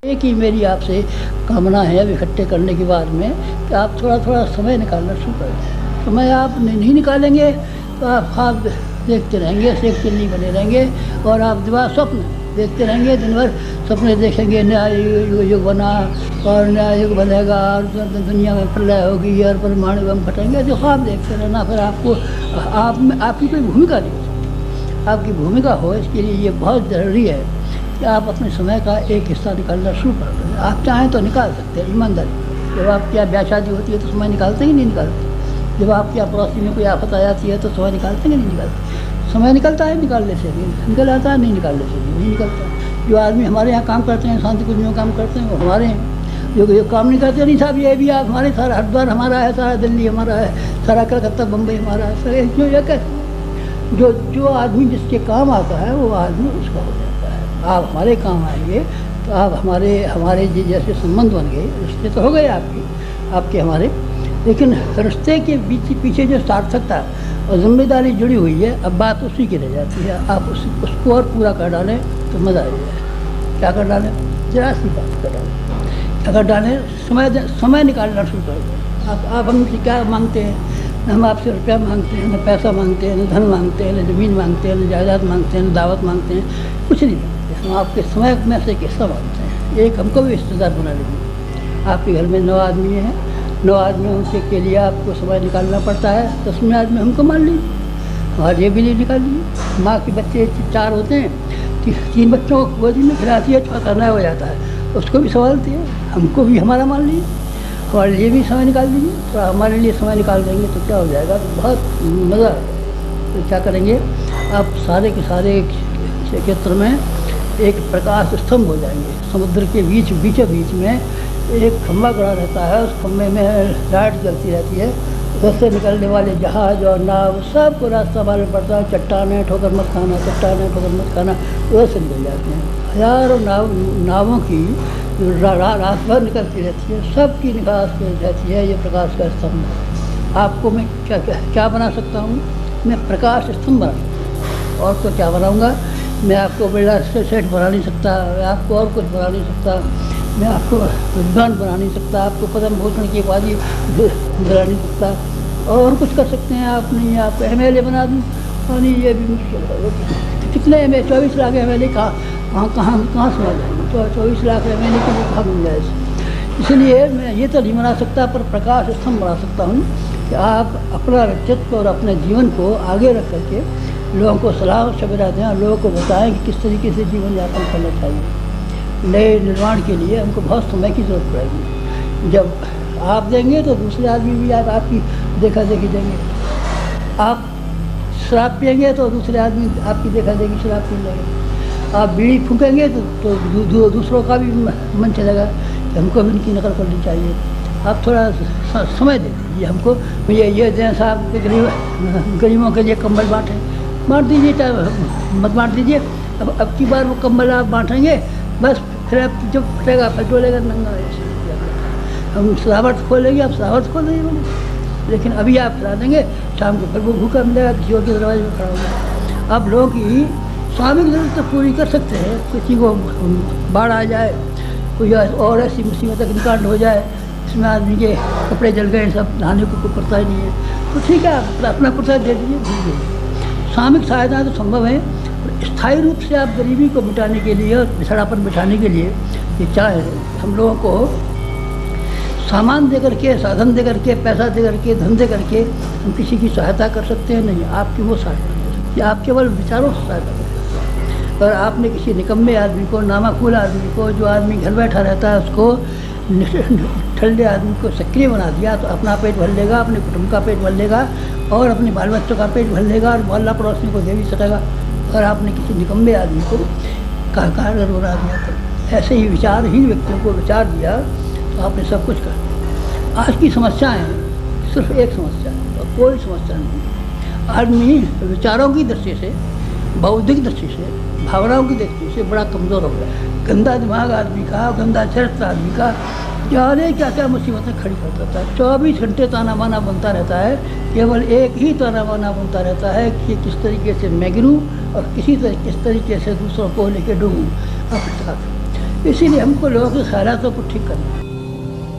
एक ही मेरी आपसे कामना है अब इकट्ठे करने के बाद में कि आप थोड़ा थोड़ा समय निकालना शुरू करें। समय आप नहीं निकालेंगे तो आप ख्वाब देखते रहेंगे, देखते नहीं बने रहेंगे और आप दिमाग स्वप्न देखते रहेंगे, दिन भर सपने देखेंगे, नया युग बना और नया युग बनेगा और दुनिया में प्रलय होगी और परमाणु बम फटेंगे, जो ख्वाब देखते रहना। फिर आपको आप में आपकी कोई भूमिका नहीं, आपकी भूमिका हो, इसके लिए ये बहुत ज़रूरी है कि आप अपने समय का एक हिस्सा निकालना शुरू कर दें। आप चाहें तो निकाल सकते हैं ईमानदारी। जब आपकी यहाँ ब्याह शादी होती है तो समय निकालते ही नहीं निकालते। जब आपके यहाँ पड़ोसी में कोई आफत आ जाती है तो समय निकालते हैं नहीं निकालते। समय निकलता है निकालने से भी, निकल आता है नहीं निकालने से भी नहीं निकलता। जो आदमी हमारे यहाँ काम करते हैं, शांति कुंज में काम करते हैं, वो हमारे हैं। जो काम नहीं करते नहीं साहब, ये भी आप हमारे, सारा हरिद्वार हमारा है, सारा दिल्ली हमारा है, सारा कलकत्ता बम्बई हमारा है, सर जो ये कैसे जो आदमी जिसके काम आता है वो आदमी उसका हो जाता है। आप हमारे काम आएंगे तो आप हमारे जैसे संबंध बन गए, रिश्ते तो हो गए आपके हमारे, लेकिन रिश्ते के पीछे जो सार्थकता और जिम्मेदारी जुड़ी हुई है, अब बात उसी की रह जाती है। आप उसको और पूरा कर डालें तो मज़ा आ जाए। क्या कर डालें? जरा सी बात कर डालें, अगर डालें समय निकालना शुरू कर दें। आप हमसे क्या मांगते हैं? हम आपसे रुपया मांगते हैं, न पैसा मांगते हैं, न धन मांगते हैं, न ज़मीन मांगते हैं, न जायदाद मांगते हैं, न दावत मांगते हैं, कुछ नहीं मांगते। हम आपके समय में से एक हिस्सा मांगते हैं। एक हमको भी रिश्तेदार बना लीजिए। आपके घर में 9 आदमी हैं, 9 आदमियों के लिए आपको समय निकालना पड़ता है। 10वें आदमी हमको मान लीजिए और ये भी नहीं निकाल लीजिए। माँ के बच्चे 4 होते हैं, 3 बच्चों को गोदी में खिलाती है, छोटा नया हो जाता है, उसको भी संभालती है। हमको भी हमारा मान लीजिए और ये भी समय निकाल दीजिए। तो हमारे लिए समय निकाल देंगे तो क्या हो जाएगा, तो बहुत मज़ा आएगा। तो क्या करेंगे, आप सारे के सारे क्षेत्र में एक प्रकाश स्तंभ हो जाएंगे। समुद्र के बीचों बीच में एक खंभा खड़ा रहता है, उस खंभे में लाइट जलती रहती है। उधर से निकलने वाले जहाज और नाव सबको रास्ता मालूम पड़ता है। चट्टानें ठोकर मत खाना, चट्टानें ठोकर मत खाना, उधर से निकल जाते हैं। हज़ारों नावों की रात भर निकलती रहती है, सबकी निकास रहती है। ये प्रकाश का स्तंभ। आपको मैं क्या बना सकता हूँ? मैं प्रकाश स्तंभ बना सकता हूँ। और तो क्या बनाऊँगा? मैं आपको बिरला सेठ बना नहीं सकता, मैं आपको और कुछ बना नहीं सकता, मैं आपको विद्वान बना नहीं सकता, आपको पद्म भूषण की उपाधि दिला नहीं सकता। और कुछ कर सकते हैं आप नहीं, आप MLA बना दूँ और नहीं, ये भी मुश्किल है। कितने MLA 24 लाख MLA कहाँ से आ जाएंगे? तो 24 लाख MLA के लिए कहाँ गुंजाइश? इसलिए मैं ये तो नहीं बना सकता, पर प्रकाश स्तंभ बना सकता हूँ कि आप अपना व्यक्तित्व और अपने जीवन को आगे रख करके लोगों को सलाह और सवेरा दें, लोगों को बताएं कि किस तरीके से जीवन यापन करना चाहिए। नए निर्माण के लिए हमको बहुत समय की ज़रूरत पड़ेगी। जब आप देंगे तो दूसरे आदमी भी आपकी देखा देखी देंगे। आप शराब पिएंगे तो दूसरे आदमी आपकी देखा देखी शराब पी लेंगे। आप बीड़ी फूकेंगे तो दूसरों का भी मन चलेगा कि हमको भी इनकी नकल करनी चाहिए। आप थोड़ा समय दे दीजिए हमको। ये दें साहब के गरीबों के लिए कंबल बाँट दीजिए, मत बाँट दीजिए। अब की बार वो कंबल आप बाँटेंगे, बस फिर आप जब फटेगा फटोलेगा नंगा। हम सजावट खोलेंगे, आप सजावट खोल देंगे, लेकिन अभी आप खिला देंगे, शाम को फिर वो भूखा मिलेगा, किसी और के दरवाजे में खड़ा होगा। आप लोगों की स्वाभाविक ज़रूरत तो पूरी कर सकते हैं। किसी को बाढ़ आ जाए, कोई और ऐसी मुसीबत अग्निकांड हो जाए, इसमें आदमी के कपड़े जल गए, सब नहाने को कोई पड़ता ही नहीं है, तो ठीक है, आप अपना प्रोत्साहन दे दीजिए। सामूहिक सहायता तो संभव है, स्थायी रूप से आप गरीबी को मिटाने के लिए और पिछड़ापन मिटाने के लिए ये चाहे हम लोगों को सामान दे करके, साधन दे करके, पैसा दे करके, धन दे करके हम किसी की सहायता कर सकते हैं नहीं। आपकी वो सहायता कर सकती है, आप केवल विचारों से सहायता कर सकते हैं। और आपने किसी निकम्मे आदमी को, नामाकूल आदमी को, जो आदमी घर बैठा रहता है, उसको ठल्ले आदमी को सक्रिय बना दिया तो अपना पेट भर लेगा, अपने कुटुंब का पेट भर लेगा और अपने बाल बच्चों का पेट भर लेगा और मोहल्ला पड़ोसी को दे भी सकेगा। अगर आपने किसी निकम्मे आदमी को कारगर बना दिया तो ऐसे ही विचारहीन व्यक्तियों को विचार दिया तो आपने सब कुछ कर दिया। आज की समस्याएं सिर्फ एक समस्या है और कोई समस्या नहीं। आदमी विचारों की दृष्टि से, बौद्धिक दृष्टि से, भावनाओं की दृष्टि से बड़ा कमज़ोर हो गया। गंदा दिमाग आदमी का, गंदा चरित्र आदमी का, जाने क्या क्या मुसीबतें खड़ी कर देता है। 24 घंटे ताना बाना बनता रहता है, केवल एक ही ताना बाना बनता रहता है कि किस तरीके से मैं गिरूँ और किस तरीके से दूसरों को लेकर डूबूँ। इसीलिए हमको लोगों के ख्यालातों को ठीक करना है।